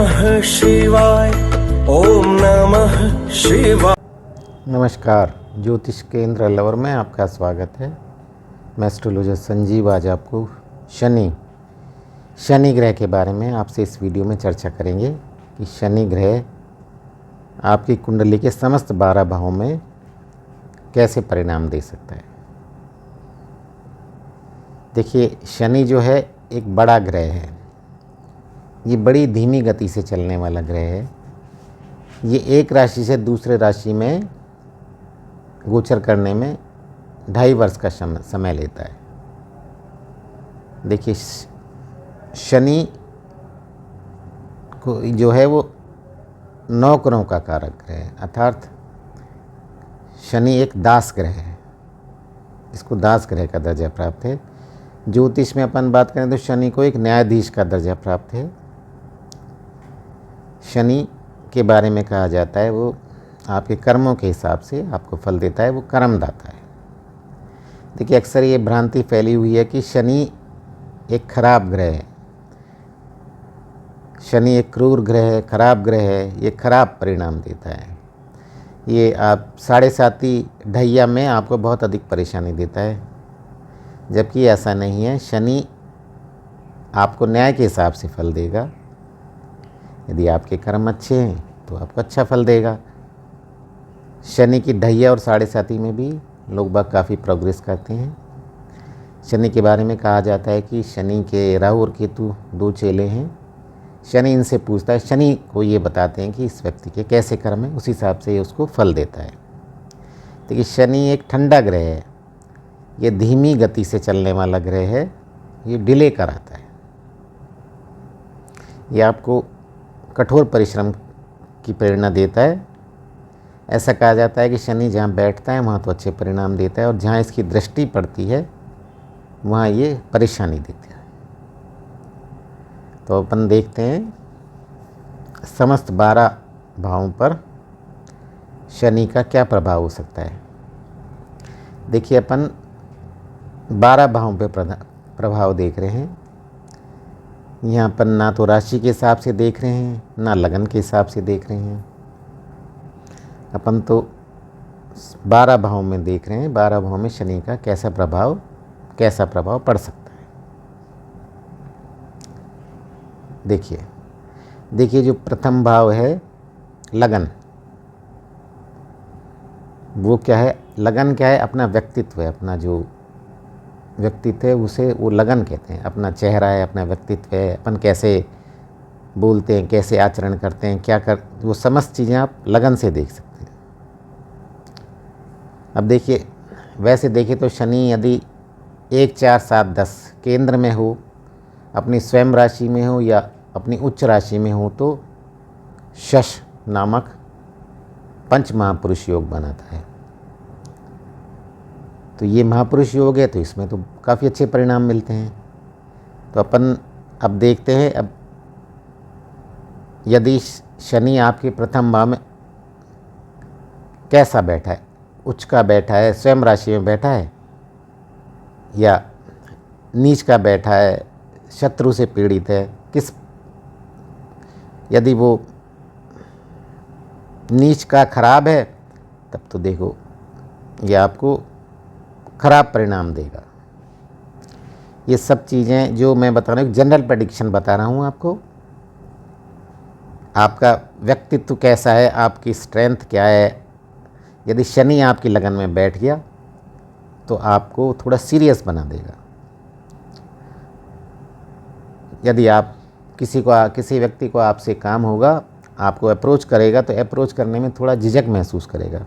नमः शिवाय। ओम नमः शिवाय। नमस्कार, ज्योतिष केंद्र लवर में आपका स्वागत है। मैं एस्ट्रोलॉजर संजीव आज आपको शनि ग्रह के बारे में आपसे इस वीडियो में चर्चा करेंगे कि शनि ग्रह आपकी कुंडली के समस्त 12 भावों में कैसे परिणाम दे सकता है। देखिए, शनि जो है एक बड़ा ग्रह है। ये बड़ी धीमी गति से चलने वाला ग्रह है। ये एक राशि से दूसरे राशि में गोचर करने में 2.5 वर्ष का समय लेता है। देखिए, शनि को जो है वो नौकरों का कारक ग्रह है, अर्थात शनि एक दास ग्रह है। इसको दास ग्रह का दर्जा प्राप्त है। ज्योतिष में अपन बात करें तो शनि को एक न्यायाधीश का दर्जा प्राप्त है। शनि के बारे में कहा जाता है वो आपके कर्मों के हिसाब से आपको फल देता है, वो कर्मदाता है। देखिए, अक्सर ये भ्रांति फैली हुई है कि शनि एक खराब ग्रह है, शनि एक क्रूर ग्रह है, खराब ग्रह है, ये खराब परिणाम देता है। ये आप 7.5 ढैया में आपको बहुत अधिक परेशानी देता है, जबकि ऐसा नहीं है। शनि आपको न्याय के हिसाब से फल देगा। यदि आपके कर्म अच्छे हैं तो आपको अच्छा फल देगा। शनि की ढैया और 7.5 में भी लोग बाग काफ़ी प्रोग्रेस करते हैं। शनि के बारे में कहा जाता है कि शनि के राहु और केतु 2 चेले हैं। शनि इनसे पूछता है, शनि को ये बताते हैं कि इस व्यक्ति के कैसे कर्म हैं, उस हिसाब से ये उसको फल देता है। देखिए, शनि एक ठंडा ग्रह है, ये धीमी गति से चलने वाला ग्रह है, ये डिले कराता है। ये आपको कठोर परिश्रम की प्रेरणा देता है। ऐसा कहा जाता है कि शनि जहाँ बैठता है वहाँ तो अच्छे परिणाम देता है, और जहाँ इसकी दृष्टि पड़ती है वहाँ ये परेशानी देता है। तो अपन देखते हैं समस्त 12 भावों पर शनि का क्या प्रभाव हो सकता है। देखिए, अपन 12 भावों पे प्रभाव देख रहे हैं। यहाँ पर ना तो राशि के हिसाब से देख रहे हैं, ना लगन के हिसाब से देख रहे हैं। अपन तो 12 भावों में देख रहे हैं, 12 भावों में शनि का कैसा प्रभाव पड़ सकता है। देखिए, जो प्रथम भाव है लगन, वो क्या है? लगन क्या है? अपना व्यक्तित्व है। अपना जो व्यक्तित्व है उसे वो लगन कहते हैं। अपना चेहरा है, अपना व्यक्तित्व है, अपन कैसे बोलते हैं, कैसे आचरण करते हैं, वो समस्त चीज़ें आप लगन से देख सकते हैं। अब देखिए, वैसे देखें तो शनि यदि 1, 4, 7, 10 केंद्र में हो, अपनी स्वयं राशि में हो या अपनी उच्च राशि में हो, तो शश नामक पंच महापुरुष योग बनाता है। तो ये महापुरुष योग है, तो इसमें तो काफ़ी अच्छे परिणाम मिलते हैं। तो अपन अब देखते हैं, अब यदि शनि आपके प्रथम भाव में कैसा बैठा है, उच्च का बैठा है, स्वयं राशि में बैठा है, या नीच का बैठा है, शत्रु से पीड़ित है, यदि वो नीच का खराब है, तब तो देखो ये आपको खराब परिणाम देगा। ये सब चीज़ें जो मैं बता रहा हूँ, जनरल प्रेडिक्शन बता रहा हूँ आपको। आपका व्यक्तित्व कैसा है, आपकी स्ट्रेंथ क्या है। यदि शनि आपकी लगन में बैठ गया तो आपको थोड़ा सीरियस बना देगा। यदि आप किसी व्यक्ति को आपसे काम होगा, आपको अप्रोच करेगा, तो अप्रोच करने में थोड़ा झिझक महसूस करेगा,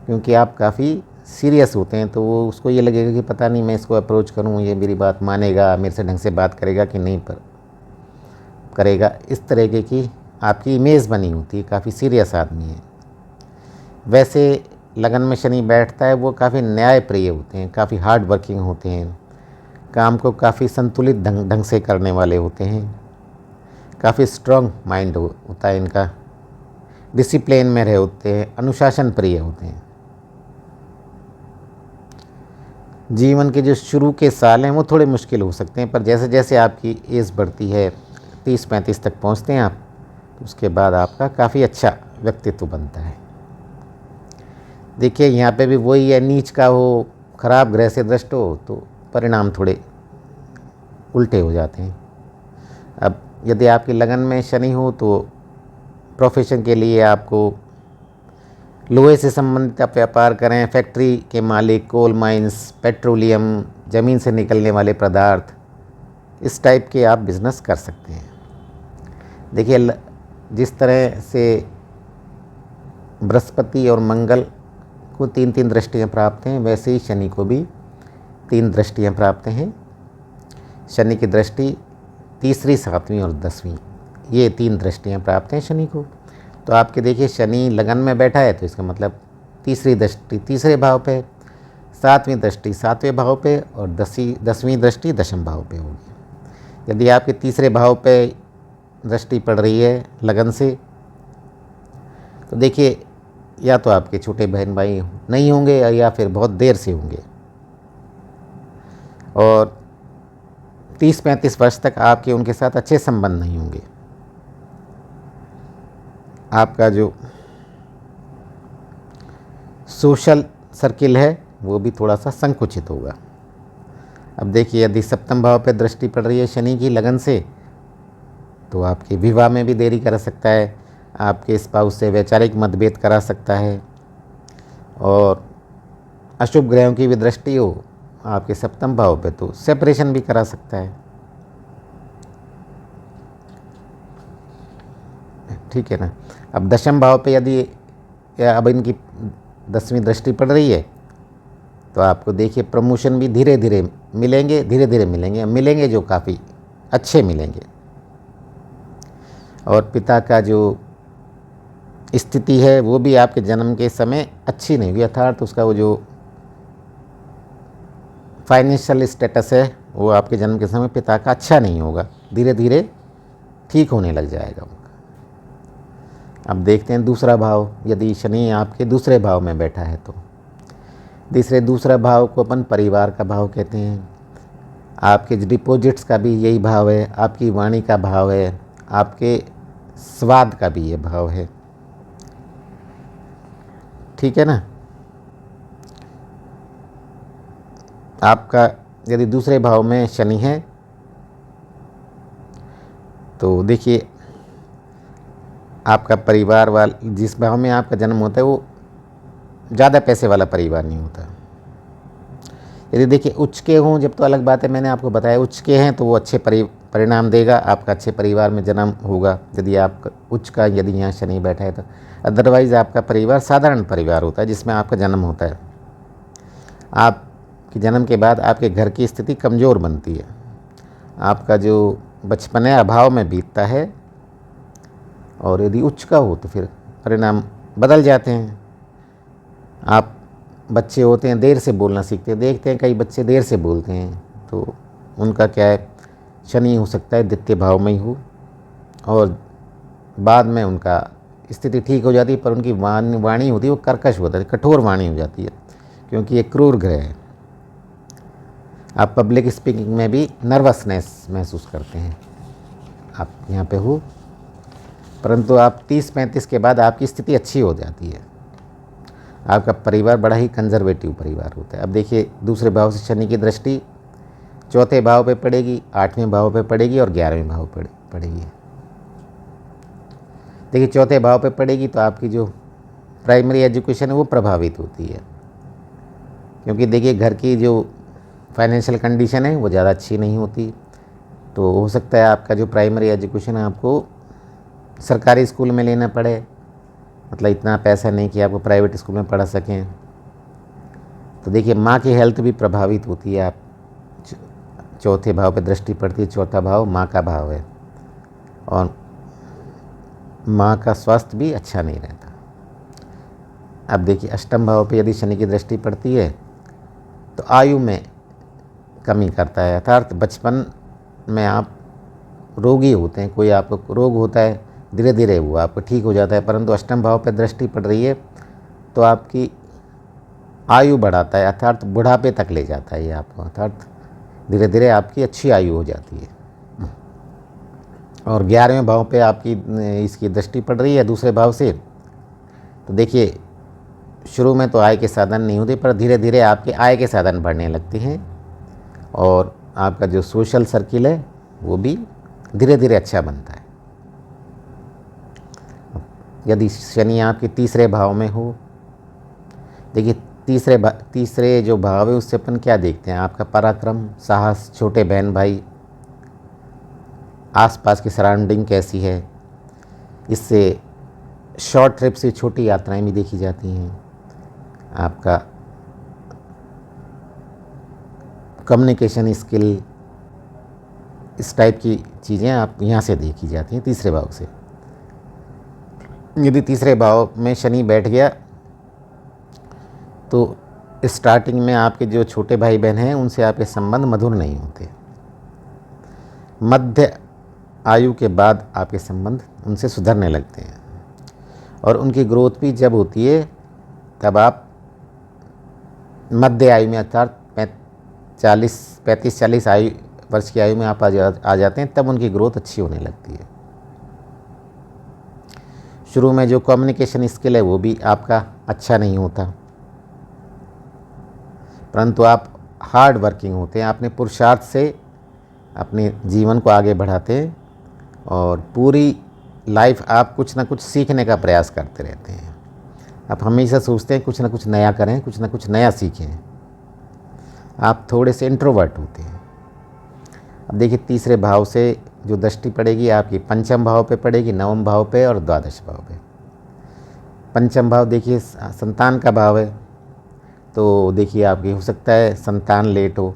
क्योंकि आप काफ़ी सीरियस होते हैं। तो वो उसको ये लगेगा कि पता नहीं मैं इसको अप्रोच करूँ, ये मेरी बात मानेगा, मेरे से ढंग से बात करेगा कि नहीं करेगा। इस तरीके की आपकी इमेज बनी होती है, काफ़ी सीरियस आदमी है। वैसे लगन में शनि बैठता है, वो काफ़ी न्यायप्रिय होते हैं, काफ़ी हार्ड वर्किंग होते हैं, काम को काफ़ी संतुलित ढंग से करने वाले होते हैं, काफ़ी स्ट्रॉन्ग माइंड होता है इनका, डिसिप्लिन में रहे होते हैं, अनुशासन प्रिय होते हैं। जीवन के जो शुरू के साल हैं वो थोड़े मुश्किल हो सकते हैं, पर जैसे जैसे आपकी एज बढ़ती है, 30-35 तक पहुंचते हैं आप, तो उसके बाद आपका काफ़ी अच्छा व्यक्तित्व बनता है। देखिए यहाँ पे भी वही है, नीच का हो, खराब ग्रह से दृष्ट हो तो परिणाम थोड़े उल्टे हो जाते हैं। अब यदि आपकी लगन में शनि हो तो प्रोफेशन के लिए आपको लोहे से संबंधित आप व्यापार करें, फैक्ट्री के मालिक, कोल माइंस, पेट्रोलियम, ज़मीन से निकलने वाले पदार्थ, इस टाइप के आप बिज़नेस कर सकते हैं। देखिए जिस तरह से बृहस्पति और मंगल को 3-3 दृष्टियाँ प्राप्त हैं, वैसे ही शनि को भी 3 दृष्टियाँ प्राप्त हैं। शनि की दृष्टि 3री, 7वीं और 10वीं, ये 3 दृष्टियाँ प्राप्त हैं शनि को। तो आपके देखिए शनि लगन में बैठा है तो इसका मतलब 3री दृष्टि 3रे भाव पे, 7वीं दृष्टि 7वें भाव पे और 10वीं दृष्टि 10म भाव पे होगी। यदि आपके 3रे भाव पे दृष्टि पड़ रही है लगन से, तो देखिए या तो आपके छोटे बहन भाई नहीं होंगे या फिर बहुत देर से होंगे, और 30-35 वर्ष तक आपके उनके साथ अच्छे संबंध नहीं होंगे। आपका जो सोशल सर्किल है वो भी थोड़ा सा संकुचित होगा। अब देखिए यदि 7म भाव पे दृष्टि पड़ रही है शनि की लगन से, तो आपके विवाह में भी देरी कर सकता है, आपके स्पाउस से वैचारिक मतभेद करा सकता है, और अशुभ ग्रहों की भी दृष्टि हो आपके 7म भाव पे तो सेपरेशन भी करा सकता है। ठीक है ना। अब 10म भाव पे यदि अब इनकी 10वीं दृष्टि पड़ रही है तो आपको देखिए प्रमोशन भी धीरे धीरे मिलेंगे जो काफ़ी अच्छे मिलेंगे। और पिता का जो स्थिति है वो भी आपके जन्म के समय अच्छी नहीं हुई, अर्थात उसका वो जो फाइनेंशियल स्टेटस है वो आपके जन्म के समय पिता का अच्छा नहीं होगा, धीरे धीरे ठीक होने लग जाएगा उनका। अब देखते हैं दूसरा भाव, यदि शनि आपके दूसरे भाव में बैठा है तो दूसरा भाव को अपन परिवार का भाव कहते हैं। आपके डिपॉजिट्स का भी यही भाव है, आपकी वाणी का भाव है, आपके स्वाद का भी ये भाव है। ठीक है ना। आपका यदि दूसरे भाव में शनि है तो देखिए आपका परिवार वाला, जिस भाव में आपका जन्म होता है वो ज़्यादा पैसे वाला परिवार नहीं होता। यदि देखिए उच्च के हों जब तो अलग बात है, मैंने आपको बताया उच्च के हैं तो वो अच्छे परिणाम देगा, आपका अच्छे परिवार में जन्म होगा यदि आप उच्च का यदि यहाँ शनि बैठा है तो। अदरवाइज़ आपका परिवार साधारण परिवार होता है जिसमें आपका जन्म होता है। आपके जन्म के बाद आपके घर की स्थिति कमज़ोर बनती है, आपका जो बचपन है अभाव में बीतता है, और यदि उच्च का हो तो फिर परिणाम बदल जाते हैं। आप बच्चे होते हैं देर से बोलना सीखते हैं, देखते हैं कई बच्चे देर से बोलते हैं तो उनका क्या है, शनि हो सकता है द्वितीय भाव में ही हो, और बाद में उनका स्थिति ठीक हो जाती है, पर उनकी वाणी होती है वो कर्कश होता है, कठोर वाणी हो जाती है, क्योंकि ये क्रूर ग्रह है। आप पब्लिक स्पीकिंग में भी नर्वसनेस महसूस करते हैं, आप यहाँ पे हो, परंतु आप 30-35 के बाद आपकी स्थिति अच्छी हो जाती है। आपका परिवार बड़ा ही कंजर्वेटिव परिवार होता है। अब देखिए दूसरे भाव से शनि की दृष्टि चौथे भाव पे पड़ेगी, 8वें भाव पे पड़ेगी और 11वें भाव पे पड़ेगी। देखिए चौथे भाव पे पड़ेगी तो आपकी जो प्राइमरी एजुकेशन है वो प्रभावित होती है, क्योंकि देखिए घर की जो फाइनेंशियल कंडीशन है वो ज़्यादा अच्छी नहीं होती, तो हो सकता है आपका जो प्राइमरी एजुकेशन है आपको सरकारी स्कूल में लेना पड़े, मतलब इतना पैसा नहीं कि आपको प्राइवेट स्कूल में पढ़ा सकें। तो देखिए माँ की हेल्थ भी प्रभावित होती है। आप चौथे भाव पे दृष्टि पड़ती है, चौथा भाव माँ का भाव है, और माँ का स्वास्थ्य भी अच्छा नहीं रहता। अब देखिए अष्टम भाव पे यदि शनि की दृष्टि पड़ती है तो आयु में कमी करता है, अर्थात बचपन में आप रोगी होते हैं, कोई आपको रोग होता है धीरे धीरे वो आपको ठीक हो जाता है, परंतु अष्टम भाव पर दृष्टि पड़ रही है तो आपकी आयु बढ़ाता है, अर्थात बुढ़ापे तक ले जाता है ये आपको, अर्थात धीरे धीरे आपकी अच्छी आयु हो जाती है। और 11वें भाव पे आपकी इसकी दृष्टि पड़ रही है दूसरे भाव से, तो देखिए शुरू में तो आय के साधन नहीं होते, पर धीरे धीरे आपके आय के साधन बढ़ने लगते हैं और आपका जो सोशल सर्किल है वो भी धीरे धीरे अच्छा बनता है। यदि शनि आपके तीसरे भाव में हो, देखिए तीसरे जो भाव है उससे अपन क्या देखते हैं, आपका पराक्रम, साहस, छोटे बहन भाई, आसपास की सराउंडिंग कैसी है, इससे शॉर्ट ट्रिप से छोटी यात्राएं भी देखी जाती हैं। आपका कम्युनिकेशन स्किल, इस टाइप की चीज़ें आप यहाँ से देखी जाती हैं तीसरे भाव से। यदि तीसरे भाव में शनि बैठ गया तो स्टार्टिंग में आपके जो छोटे भाई बहन हैं उनसे आपके संबंध मधुर नहीं होते। मध्य आयु के बाद आपके संबंध उनसे सुधरने लगते हैं और उनकी ग्रोथ भी जब होती है तब आप मध्य आयु में अर्थात 35-40 आयु वर्ष की आयु में आप आ जाते हैं, तब उनकी ग्रोथ अच्छी होने लगती है। शुरू में जो कम्युनिकेशन स्किल है वो भी आपका अच्छा नहीं होता, परंतु आप हार्ड वर्किंग होते हैं, अपने पुरुषार्थ से अपने जीवन को आगे बढ़ाते हैं और पूरी लाइफ आप कुछ ना कुछ सीखने का प्रयास करते रहते हैं। आप हमेशा सोचते हैं कुछ ना कुछ नया करें, कुछ ना कुछ नया सीखें। आप थोड़े से इंट्रोवर्ट होते हैं। अब देखिए तीसरे भाव से जो दृष्टि पड़ेगी आपकी पंचम भाव पे पड़ेगी, नवम भाव पे और द्वादश भाव पे। पंचम भाव देखिए संतान का भाव है, तो देखिए आपकी हो सकता है संतान लेट हो,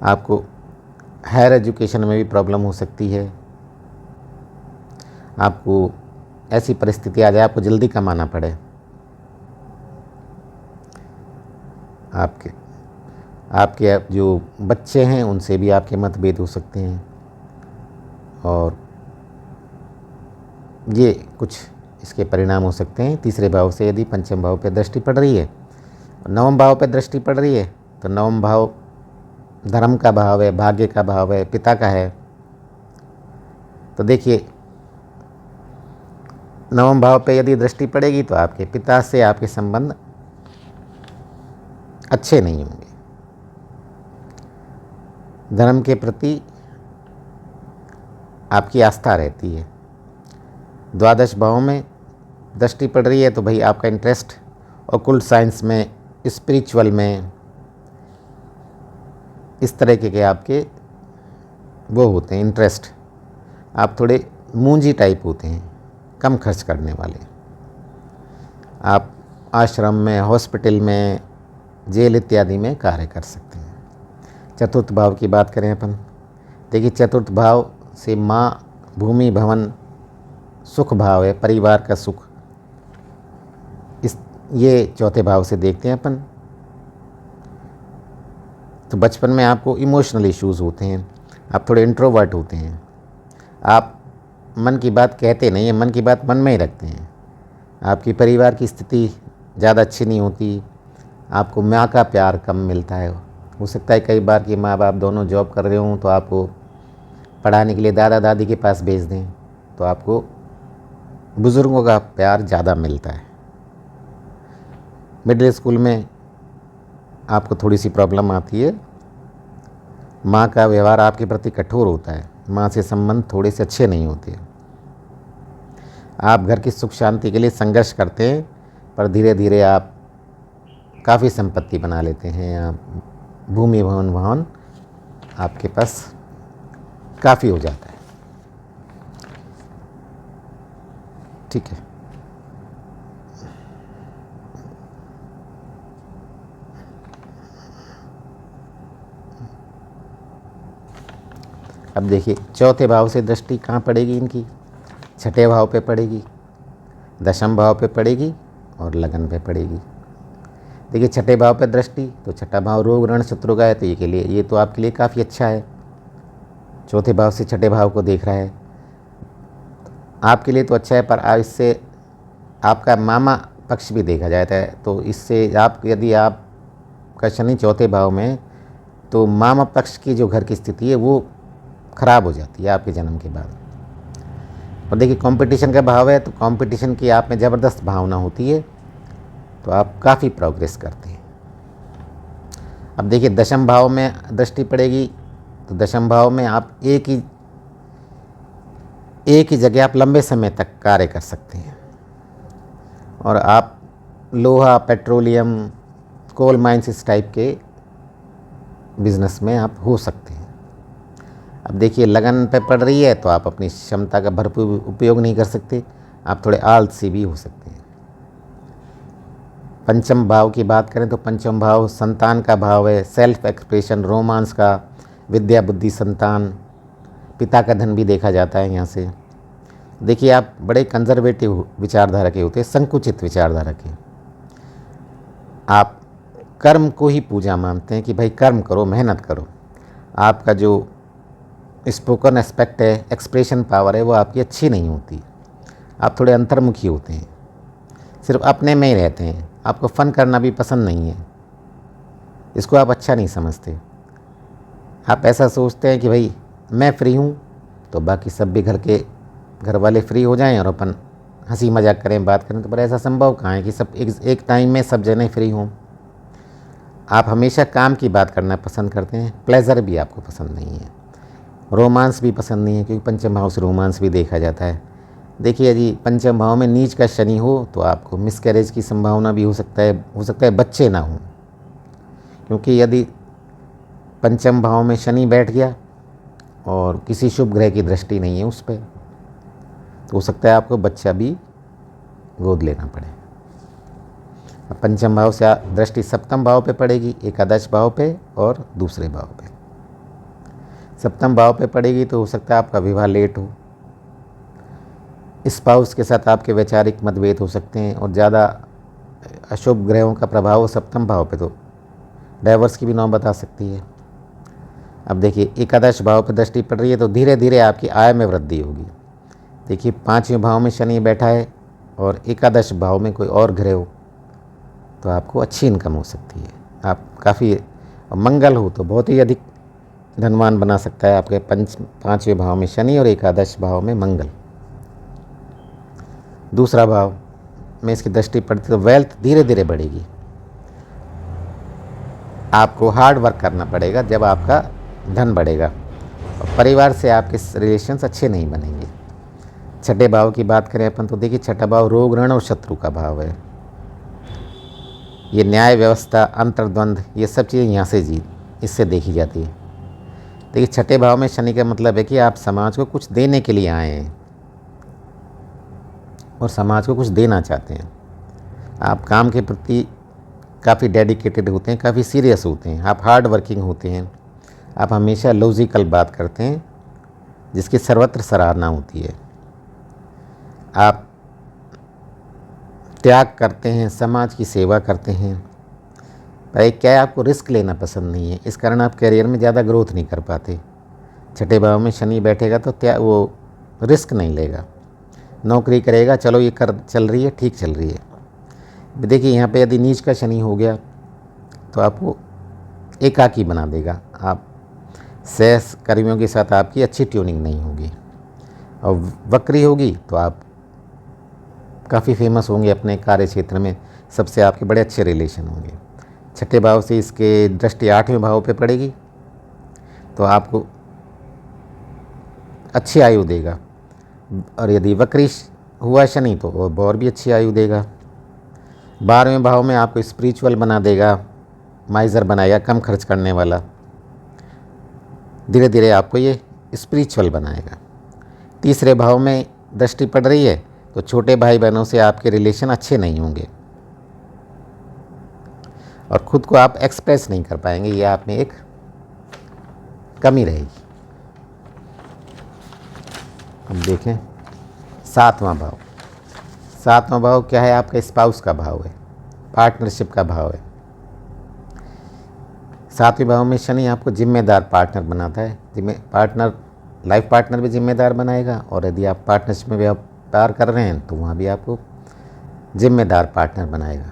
आपको हायर एजुकेशन में भी प्रॉब्लम हो सकती है, आपको ऐसी परिस्थिति आ जाए आपको जल्दी कमाना पड़े, आपके जो बच्चे हैं उनसे भी आपके मतभेद हो सकते हैं और ये कुछ इसके परिणाम हो सकते हैं तीसरे भाव से यदि पंचम भाव पे दृष्टि पड़ रही है। नवम भाव पे दृष्टि पड़ रही है तो नवम भाव धर्म का भाव है, भाग्य का भाव है, पिता का है। तो देखिए नवम भाव पे यदि दृष्टि पड़ेगी तो आपके पिता से आपके संबंध अच्छे नहीं होंगे। धर्म के प्रति आपकी आस्था रहती है। द्वादश भाव में दृष्टि पड़ रही है तो भाई आपका इंटरेस्ट ऑकल्ट साइंस में, स्पिरिचुअल में, इस तरह के आपके वो होते हैं इंटरेस्ट। आप थोड़े मूंजी टाइप होते हैं, कम खर्च करने वाले। आप आश्रम में, हॉस्पिटल में, जेल इत्यादि में कार्य कर सकते हैं। चतुर्थ भाव की बात करें अपन, देखिए चतुर्थ भाव से माँ, भूमि, भवन, सुख भाव है, परिवार का सुख, ये चौथे भाव से देखते हैं अपन। तो बचपन में आपको इमोशनल इश्यूज़ होते हैं, आप थोड़े इंट्रोवर्ट होते हैं, आप मन की बात कहते नहीं हैं, मन की बात मन में ही रखते हैं। आपकी परिवार की स्थिति ज़्यादा अच्छी नहीं होती, आपको माँ का प्यार कम मिलता है। हो सकता है कई बार कि माँ बाप दोनों जॉब कर रहे हों तो आपको पढ़ाने के लिए दादा दादी के पास भेज दें, तो आपको बुज़ुर्गों का प्यार ज़्यादा मिलता है। मिडिल स्कूल में आपको थोड़ी सी प्रॉब्लम आती है, माँ का व्यवहार आपके प्रति कठोर होता है, माँ से संबंध थोड़े से अच्छे नहीं होते। आप घर की सुख शांति के लिए संघर्ष करते हैं, पर धीरे धीरे आप काफ़ी संपत्ति बना लेते हैं। आप भूमि, भवन, वाहन आपके पास काफ़ी हो जाता है। ठीक है, अब देखिए चौथे भाव से दृष्टि कहाँ पड़ेगी इनकी, छठे भाव पे पड़ेगी, दशम भाव पे पड़ेगी और लगन पे पड़ेगी। देखिए छठे भाव पे दृष्टि, तो छठा भाव रोग, ऋण, शत्रु का है, तो ये तो आपके लिए काफ़ी अच्छा है। चौथे भाव से छठे भाव को देख रहा है, आपके लिए तो अच्छा है, पर इससे आपका मामा पक्ष भी देखा जाता है। तो इससे यदि आपका शनि चौथे भाव में, तो मामा पक्ष की जो घर की स्थिति है वो ख़राब हो जाती है आपके जन्म के बाद। और देखिए कंपटीशन का भाव है, तो कंपटीशन की आप में ज़बरदस्त भावना होती है, तो आप काफ़ी प्रोग्रेस करते हैं। अब देखिए दशम भाव में दृष्टि पड़ेगी, तो दशम भाव में आप एक ही जगह आप लंबे समय तक कार्य कर सकते हैं, और आप लोहा, पेट्रोलियम, कोल माइंस इस टाइप के बिजनेस में आप हो सकते हैं। अब देखिए लगन पे पड़ रही है, तो आप अपनी क्षमता का भरपूर उपयोग नहीं कर सकते, आप थोड़े आलसी भी हो सकते हैं। पंचम भाव की बात करें तो पंचम भाव संतान का भाव है, सेल्फ एक्सप्रेशन, रोमांस का, विद्या बुद्धि संतान, पिता का धन भी देखा जाता है यहाँ से। देखिए आप बड़े कंजर्वेटिव विचारधारा के होते हैं, संकुचित विचारधारा के। आप कर्म को ही पूजा मानते हैं कि भाई कर्म करो, मेहनत करो। आपका जो स्पोकन एस्पेक्ट है, एक्सप्रेशन पावर है, वो आपकी अच्छी नहीं होती। आप थोड़े अंतर्मुखी होते हैं, सिर्फ अपने में ही रहते हैं, आपको फ़न करना भी पसंद नहीं है, इसको आप अच्छा नहीं समझते। आप ऐसा सोचते हैं कि भाई मैं फ्री हूँ तो बाकी सब भी घर वाले फ्री हो जाएं और अपन हंसी मजाक करें, बात करें, तो पर ऐसा संभव कहाँ है कि सब एक टाइम में सब जने फ्री हों। आप हमेशा काम की बात करना पसंद करते हैं, प्लेजर भी आपको पसंद नहीं है, रोमांस भी पसंद नहीं है, क्योंकि पंचम भाव से रोमांस भी देखा जाता है। देखिए यदि पंचम भाव में नीच का शनि हो तो आपको मिसकैरेज की संभावना भी हो सकता है बच्चे ना हों, क्योंकि यदि पंचम भाव में शनि बैठ गया और किसी शुभ ग्रह की दृष्टि नहीं है उस पर, तो हो सकता है आपको बच्चा भी गोद लेना पड़े। अब पंचम भाव से दृष्टि सप्तम भाव पे पड़ेगी, एकादश भाव पे और दूसरे भाव पे। सप्तम भाव पे पड़ेगी तो हो सकता है आपका विवाह लेट हो, स्पाउस के साथ आपके वैचारिक मतभेद हो सकते हैं, और ज़्यादा अशुभ ग्रहों का प्रभाव हो सप्तम भाव पे तो डाइवर्स की भी नौबत आ सकती है। अब देखिए एकादश भाव पर दृष्टि पड़ रही है तो धीरे धीरे आपकी आय में वृद्धि होगी। देखिए पाँचवें भाव में शनि बैठा है और एकादश भाव में कोई और ग्रह हो तो आपको अच्छी इनकम हो सकती है। आप काफ़ी, मंगल हो तो बहुत ही अधिक धनवान बना सकता है आपके पाँचवें भाव में शनि और एकादश भाव में मंगल। दूसरा भाव में इसकी दृष्टि पड़ती तो वेल्थ धीरे धीरे बढ़ेगी। आपको हार्ड वर्क करना पड़ेगा जब आपका धन बढ़ेगा, और परिवार से आपके रिलेशंस अच्छे नहीं बनेंगे। छठे भाव की बात करें अपन तो देखिए छठा भाव रोग, ऋण और शत्रु का भाव है। ये न्याय व्यवस्था, अंतर्द्वंद, ये सब चीज़ें यहाँ से इससे देखी जाती है। देखिए छठे भाव में शनि का मतलब है कि आप समाज को कुछ देने के लिए आए हैं और समाज को कुछ देना चाहते हैं। आप काम के प्रति काफ़ी डेडिकेटेड होते हैं, काफ़ी सीरियस होते हैं, आप हार्ड वर्किंग होते हैं, आप हमेशा लॉजिकल बात करते हैं जिसकी सर्वत्र सराहना होती है। आप त्याग करते हैं, समाज की सेवा करते हैं, पर क्या है आपको रिस्क लेना पसंद नहीं है, इस कारण आप करियर में ज़्यादा ग्रोथ नहीं कर पाते। छठे भाव में शनि बैठेगा तो वो रिस्क नहीं लेगा, नौकरी करेगा, चलो ये चल रही है, ठीक चल रही है। देखिए यहाँ पे यदि नीच का शनि हो गया तो आपको एकाकी बना देगा, आप सहकर्मियों के साथ आपकी अच्छी ट्यूनिंग नहीं होगी, और वक्री होगी तो आप काफ़ी फेमस होंगे अपने कार्य क्षेत्र में, सबसे आपके बड़े अच्छे रिलेशन होंगे। छठे भाव से इसके दृष्टि आठवें भाव पे पड़ेगी तो आपको अच्छी आयु देगा, और यदि वक्री हुआ शनि तो वो और भी अच्छी आयु देगा। 12वें भाव में आपको स्पिरिचुअल बना देगा, माइजर बनाएगा, कम खर्च करने वाला, धीरे धीरे आपको ये स्पिरिचुअल बनाएगा। तीसरे भाव में दृष्टि पड़ रही है तो छोटे भाई बहनों से आपके रिलेशन अच्छे नहीं होंगे और ख़ुद को आप एक्सप्रेस नहीं कर पाएंगे, ये आप में एक कमी रहेगी। अब देखें सातवां भाव। सातवां भाव क्या है? आपका स्पाउस का भाव है, पार्टनरशिप का भाव है। सातवें भाव में शनि आपको जिम्मेदार पार्टनर बनाता है। लाइफ पार्टनर भी जिम्मेदार बनाएगा, और यदि आप पार्टनरशिप में व्यापार कर रहे हैं तो वहाँ भी आपको जिम्मेदार पार्टनर बनाएगा।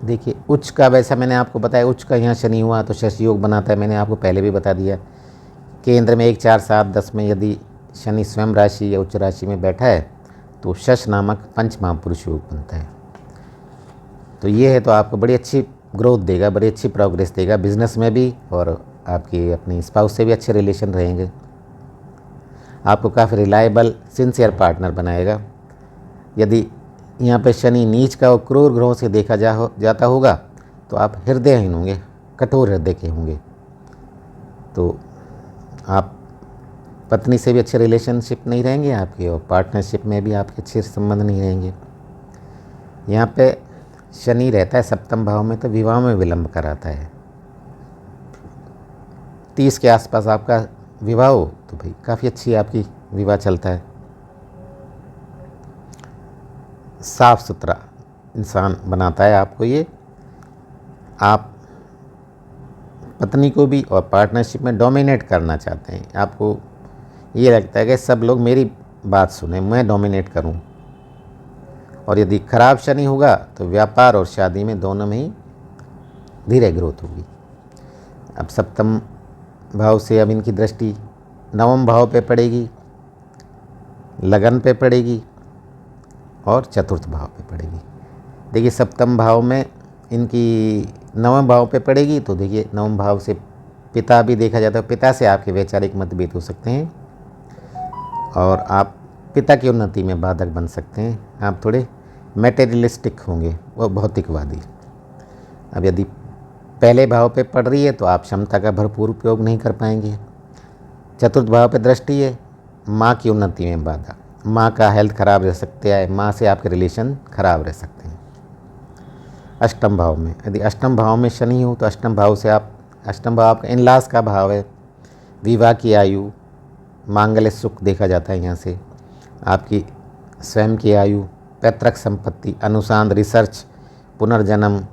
देखिए उच्च का, वैसा मैंने आपको बताया, उच्च का यहाँ शनि हुआ तो शश योग बनाता है, मैंने आपको पहले भी बता दिया। केंद्र में 1, 4, 7, 10 में यदि शनि स्वयं राशि या उच्च राशि में बैठा है तो शश नामक पंच महापुरुष योग बनता है। तो ये है तो आपको बड़ी अच्छी ग्रोथ देगा, बड़ी अच्छी प्रोग्रेस देगा बिजनेस में भी, और आपकी अपनी स्पाउस से भी अच्छे रिलेशन रहेंगे। आपको काफ़ी रिलायबल सिंसियर पार्टनर बनाएगा। यदि यहाँ पे शनि नीच का और क्रूर ग्रहों से देखा जाता होगा तो आप हृदयहीन होंगे, कठोर हृदय के होंगे। तो आप पत्नी से भी अच्छे रिलेशनशिप नहीं रहेंगे आपके, और पार्टनरशिप में भी आपके अच्छे संबंध नहीं रहेंगे। यहाँ पे शनि रहता है सप्तम भाव में, तो विवाह में विलंब कराता है। 30 के आसपास आपका विवाह हो तो भाई काफ़ी अच्छी आपकी विवाह चलता है। साफ सुथरा इंसान बनाता है आपको ये। आप पत्नी को भी और पार्टनरशिप में डोमिनेट करना चाहते हैं। आपको ये लगता है कि सब लोग मेरी बात सुने, मैं डोमिनेट करूं। और यदि खराब शनि होगा तो व्यापार और शादी में दोनों में ही धीरे ग्रोथ होगी। अब सप्तम भाव से अब इनकी दृष्टि नवम भाव पे पड़ेगी, लगन पे पड़ेगी और चतुर्थ भाव पे पड़ेगी। देखिए सप्तम भाव में इनकी नवम भाव पे पड़ेगी, तो देखिए नवम भाव से पिता भी देखा जाता है। पिता से आपके वैचारिक मतभेद हो सकते हैं और आप पिता की उन्नति में बाधक बन सकते हैं। आप थोड़े मैटेरियलिस्टिक होंगे, वो भौतिकवादी। अब यदि पहले भाव पे पड़ रही है तो आप क्षमता का भरपूर उपयोग नहीं कर पाएंगे। चतुर्थ भाव पे दृष्टि है, माँ की उन्नति में बाधा, माँ का हेल्थ खराब रह सकता है, माँ से आपके रिलेशन खराब रह सकते हैं। अष्टम भाव में यदि अष्टम भाव में शनि हो तो अष्टम भाव से आप, अष्टम भाव आपका इनलास का भाव है, विवाह की आयु, मांगल्य सुख देखा जाता है यहाँ से, आपकी स्वयं की आयु, पैतृक संपत्ति, अनुसंधान, रिसर्च, पुनर्जन्म,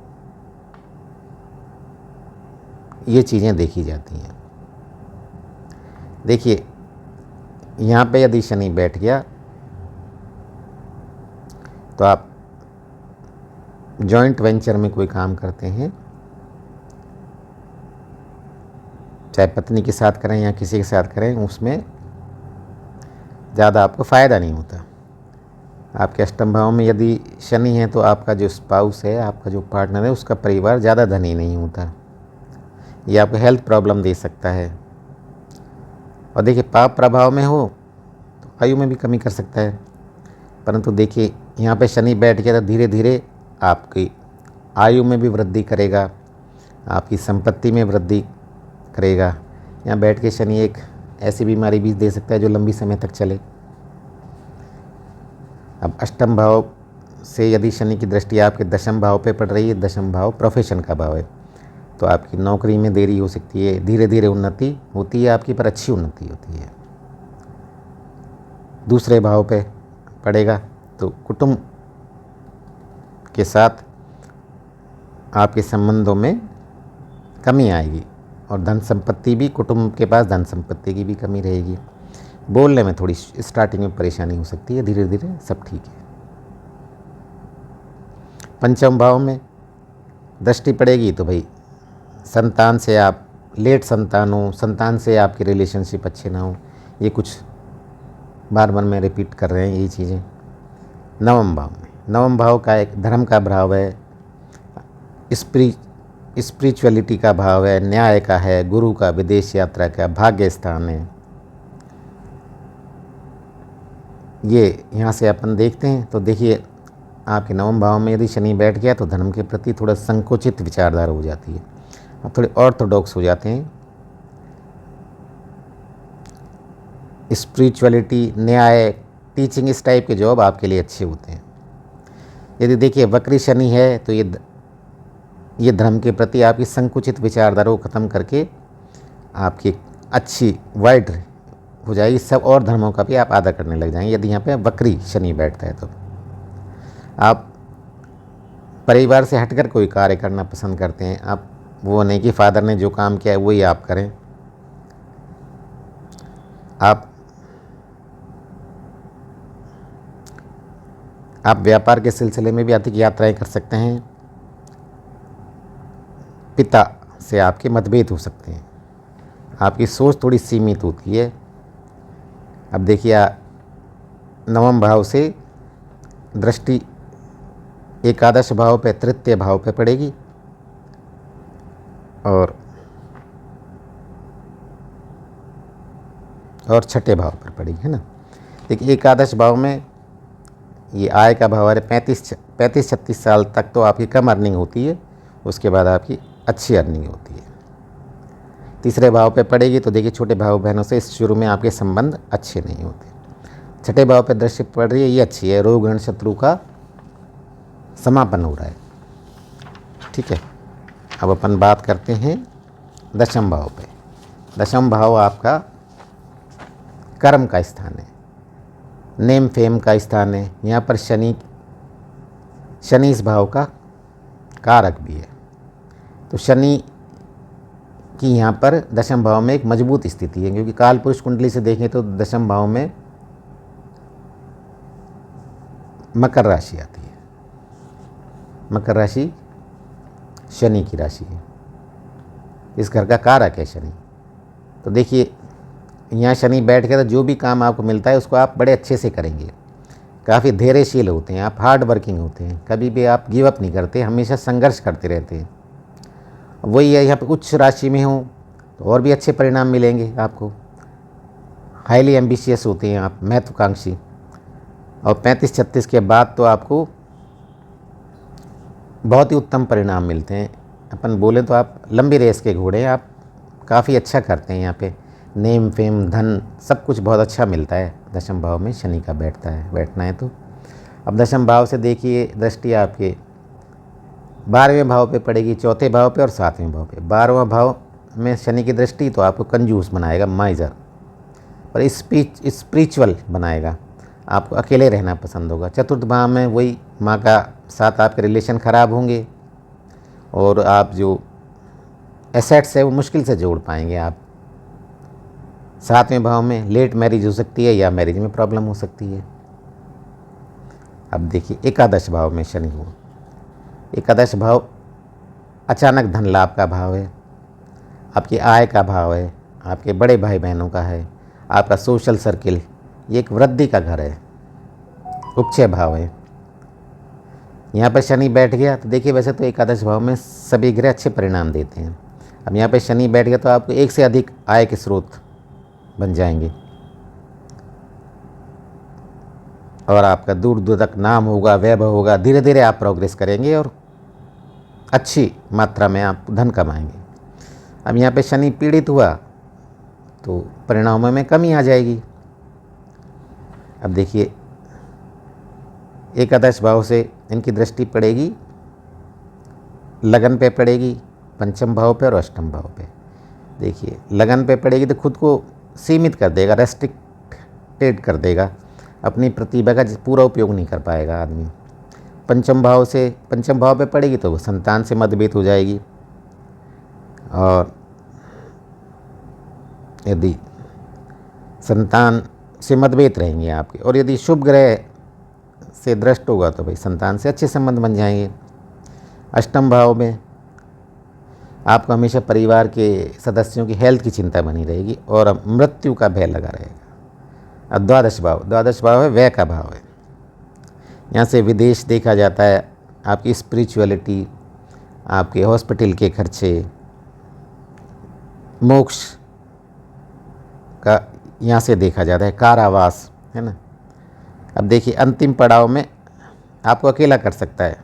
ये चीज़ें देखी जाती हैं। देखिए यहाँ पे यदि शनि बैठ गया तो आप जॉइंट वेंचर में कोई काम करते हैं, चाहे पत्नी के साथ करें या किसी के साथ करें, उसमें ज़्यादा आपको फ़ायदा नहीं होता। आपके अष्टम भाव में यदि शनि है तो आपका जो स्पाउस है, आपका जो पार्टनर है, उसका परिवार ज़्यादा धनी नहीं होता। ये आपको हेल्थ प्रॉब्लम दे सकता है। और देखिए पाप प्रभाव में हो तो आयु में भी कमी कर सकता है। परंतु देखिए यहाँ पे शनि बैठ गया तो धीरे धीरे आपकी आयु में भी वृद्धि करेगा, आपकी संपत्ति में वृद्धि करेगा। यहाँ बैठ के शनि एक ऐसी बीमारी भी दे सकता है जो लंबी समय तक चले। अब अष्टम भाव से यदि शनि की दृष्टि आपके दशम भाव पे पड़ रही है, दशम भाव प्रोफेशन का भाव है, तो आपकी नौकरी में देरी हो सकती है। धीरे धीरे उन्नति होती है आपकी, पर अच्छी उन्नति होती है। दूसरे भाव पे पड़ेगा तो कुटुंब के साथ आपके संबंधों में कमी आएगी, और धन संपत्ति भी, कुटुंब के पास धन संपत्ति की भी कमी रहेगी। बोलने में थोड़ी स्टार्टिंग में परेशानी हो सकती है, धीरे धीरे सब ठीक है। पंचम भाव में दृष्टि पड़ेगी तो भाई संतान से आप लेट संतान हो, संतान से आपकी रिलेशनशिप अच्छे ना हो, ये कुछ बार बार मैं रिपीट कर रहे हैं यही चीज़ें। नवम भाव में, नवम भाव का एक धर्म का भाव है, स्पिरिचुअलिटी का भाव है, न्याय का है, गुरु का, विदेश यात्रा का, भाग्य स्थान है। ये यहाँ से अपन देखते हैं तो देखिए आपके नवम भाव में यदि शनि बैठ गया तो धर्म के प्रति थोड़ा संकुचित विचारधारा हो जाती है, आप थोड़े ऑर्थोडॉक्स हो जाते हैं। स्पिरिचुअलिटी, न्याय, टीचिंग, इस टाइप के जॉब आपके लिए अच्छे होते हैं। यदि देखिए वक्री शनि है तो ये धर्म के प्रति आपकी संकुचित विचारधारा को ख़त्म करके आपकी अच्छी वाइड हो जाएगी, सब और धर्मों का भी आप आदर करने लग जाएंगे। यदि यहाँ पे वक्री शनि बैठता है तो आप परिवार से हटकर कोई कार्य करना पसंद करते हैं। आप वो नहीं कि फादर ने जो काम किया है वही आप करें। आप व्यापार के सिलसिले में भी अधिक यात्राएं कर सकते हैं। पिता से आपके मतभेद हो सकते हैं। आपकी सोच थोड़ी सीमित होती है। अब देखिए नवम भाव से दृष्टि एकादश भाव पे, तृतीय भाव पे पड़ेगी और छठे भाव पर पड़ेगी, है ना। देखिए एकादश भाव में ये आय का भाव है। 35-36 साल तक तो आपकी कम अर्निंग होती है, उसके बाद आपकी अच्छी अर्निंग होती है। तीसरे भाव पे पड़ेगी तो देखिए छोटे भाव बहनों से शुरू में आपके संबंध अच्छे नहीं होते। छठे भाव पे दृष्टि पड़ रही है, ये अच्छी है, रोग ऋण शत्रु का समापन हो रहा है। ठीक है, अब अपन बात करते हैं दशम भाव पे। दशम भाव आपका कर्म का स्थान है, नेम फेम का स्थान है। यहाँ पर शनि इस भाव का कारक भी है। तो शनि की यहाँ पर दशम भाव में एक मजबूत स्थिति है, क्योंकि काल पुरुष कुंडली से देखें तो दशम भाव में मकर राशि आती है। मकर राशि शनि की राशि है, इस घर का कारक है शनि। तो देखिए यहाँ शनि बैठ के तो जो भी काम आपको मिलता है उसको आप बड़े अच्छे से करेंगे। काफ़ी धैर्यशील होते हैं आप, हार्ड वर्किंग होते हैं, कभी भी आप गिव अप नहीं करते, हमेशा संघर्ष करते रहते हैं। वही है, यहाँ पे उच्च राशि में हो तो और भी अच्छे परिणाम मिलेंगे आपको। हाईली एम्बिशियस होते हैं आप, महत्वाकांक्षी। और 35-36 के बाद तो आपको बहुत ही उत्तम परिणाम मिलते हैं। अपन बोले तो आप लंबी रेस के घोड़े हैं, आप काफ़ी अच्छा करते हैं। यहाँ पे नेम फेम धन सब कुछ बहुत अच्छा मिलता है दशम भाव में शनि का बैठना है तो। अब दशम भाव से देखिए दृष्टि आपके 12वें भाव पे पड़ेगी, चौथे भाव पे और 7वें भाव पे। 12वां भाव में शनि की दृष्टि तो आपको कंजूस बनाएगा, माइजर, और स्पिरिचुअल बनाएगा, आपको अकेले रहना पसंद होगा। चतुर्थ भाव में वही माँ का साथ आपके रिलेशन ख़राब होंगे और आप जो एसेट्स है वो मुश्किल से जोड़ पाएंगे आप। 7वें भाव में लेट मैरिज हो सकती है या मैरिज में प्रॉब्लम हो सकती है। अब देखिए एकादश भाव में शनि हो, एकादश भाव अचानक धन लाभ का भाव है, आपकी आय का भाव है, आपके बड़े भाई बहनों का है, आपका सोशल सर्किल, ये एक वृद्धि का घर है, उपचय भाव है। यहाँ पर शनि बैठ गया तो देखिए वैसे तो एकादश भाव में सभी ग्रह अच्छे परिणाम देते हैं। अब यहाँ पर शनि बैठ गया तो आपको एक से अधिक आय के स्रोत बन जाएंगे और आपका दूर दूर तक नाम होगा, वैभव होगा, धीरे धीरे आप प्रोग्रेस करेंगे और अच्छी मात्रा में आप धन कमाएंगे। अब यहाँ पे शनि पीड़ित हुआ तो परिणामों में कमी आ जाएगी। अब देखिए एकादश भाव से इनकी दृष्टि पड़ेगी, लगन पे पड़ेगी, पंचम भाव पे और अष्टम भाव पे। देखिए लगन पे पड़ेगी तो खुद को सीमित कर देगा, रेस्ट्रिक्टेड कर देगा, अपनी प्रतिभा का पूरा उपयोग नहीं कर पाएगा आदमी। पंचम भाव पे पड़ेगी तो संतान से मतभेद हो जाएगी, और यदि संतान से मतभेद रहेंगे आपके, और यदि शुभ ग्रह से दृष्ट होगा तो भाई संतान से अच्छे संबंध बन जाएंगे। अष्टम भाव में आपको हमेशा परिवार के सदस्यों की हेल्थ की चिंता बनी रहेगी और मृत्यु का भय लगा रहेगा। अब द्वादश भाव है व्यय का भाव है, यहाँ से विदेश देखा जाता है, आपकी स्पिरिचुअलिटी, आपके हॉस्पिटल के खर्चे, मोक्ष का यहाँ से देखा जाता है, कारावास, है ना। अब देखिए अंतिम पड़ाव में आपको अकेला कर सकता है,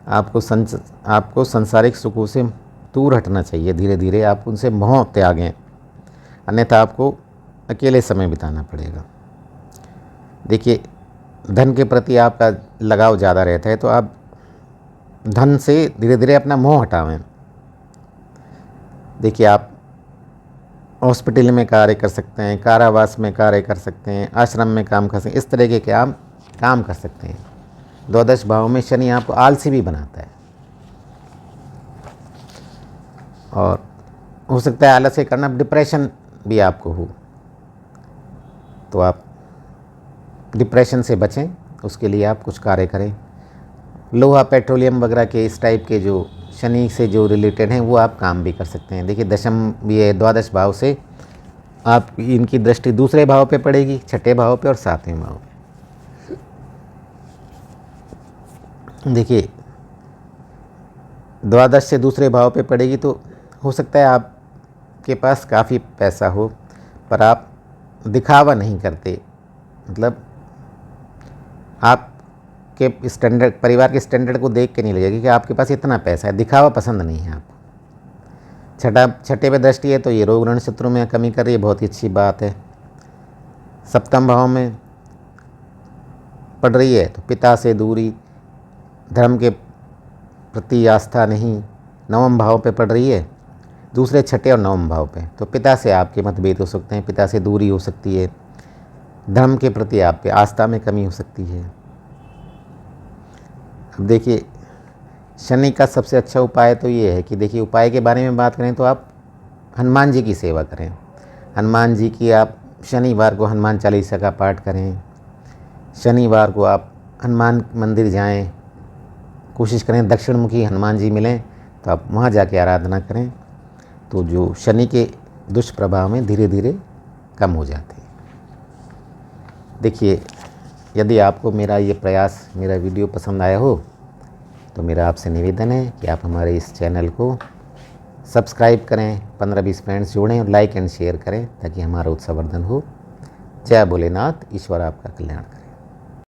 आपको संसारिक सुखों से दूर हटना चाहिए, धीरे धीरे आप उनसे मोह त्यागें, अन्यथा आपको अकेले समय बिताना पड़ेगा। देखिए धन के प्रति आपका लगाव ज़्यादा रहता है तो आप धन से धीरे धीरे अपना मोह हटावें। देखिए आप हॉस्पिटल में कार्य कर सकते हैं, कारावास में कार्य कर सकते हैं, आश्रम में काम कर सकते हैं, इस तरीके के आप काम कर सकते हैं। द्वादश भाव में शनि आपको आलसी भी बनाता है और हो सकता है आलस्य करना, डिप्रेशन भी आपको हो, तो आप डिप्रेशन से बचें, उसके लिए आप कुछ कार्य करें। लोहा पेट्रोलियम वगैरह के इस टाइप के जो शनि से जो रिलेटेड हैं वो आप काम भी कर सकते हैं। देखिए दशम ये द्वादश भाव से आप इनकी दृष्टि दूसरे भाव पे पड़ेगी, छठे भाव पे और सातवें भाव पे। देखिए द्वादश से दूसरे भाव पे पड़ेगी तो हो सकता है आपके पास काफ़ी पैसा हो पर आप दिखावा नहीं करते, मतलब आपके स्टैंडर्ड, परिवार के स्टैंडर्ड को देख के नहीं लगेगा कि आपके पास इतना पैसा है, दिखावा पसंद नहीं है आपको। छठे पे दृष्टि है तो ये रोग ऋण शत्रु में कमी कर रही है, बहुत ही अच्छी बात है। सप्तम भाव में पड़ रही है तो पिता से दूरी, धर्म के प्रति आस्था नहीं। नवम भाव पे पड़ रही है, दूसरे छठे और नवम भाव पे, तो पिता से आपके मतभेद हो सकते हैं, पिता से दूरी हो सकती है, धर्म के प्रति आपके आस्था में कमी हो सकती है। अब देखिए शनि का सबसे अच्छा उपाय तो ये है कि देखिए उपाय के बारे में बात करें तो आप हनुमान जी की सेवा करें। हनुमान जी की आप शनिवार को हनुमान चालीसा का पाठ करें, शनिवार को आप हनुमान मंदिर जाएं, कोशिश करें दक्षिण मुखी हनुमान जी मिलें तो आप वहाँ जाके आराधना करें, तो जो शनि के दुष्प्रभाव में धीरे धीरे कम हो जाते हैं। देखिए यदि आपको मेरा ये प्रयास, मेरा वीडियो पसंद आया हो तो मेरा आपसे निवेदन है कि आप हमारे इस चैनल को सब्सक्राइब करें, 15-20 फ्रेंड्स जोड़ें और लाइक एंड शेयर करें ताकि हमारा उत्साहवर्धन हो। जय भोलेनाथ, ईश्वर आपका कल्याण करें।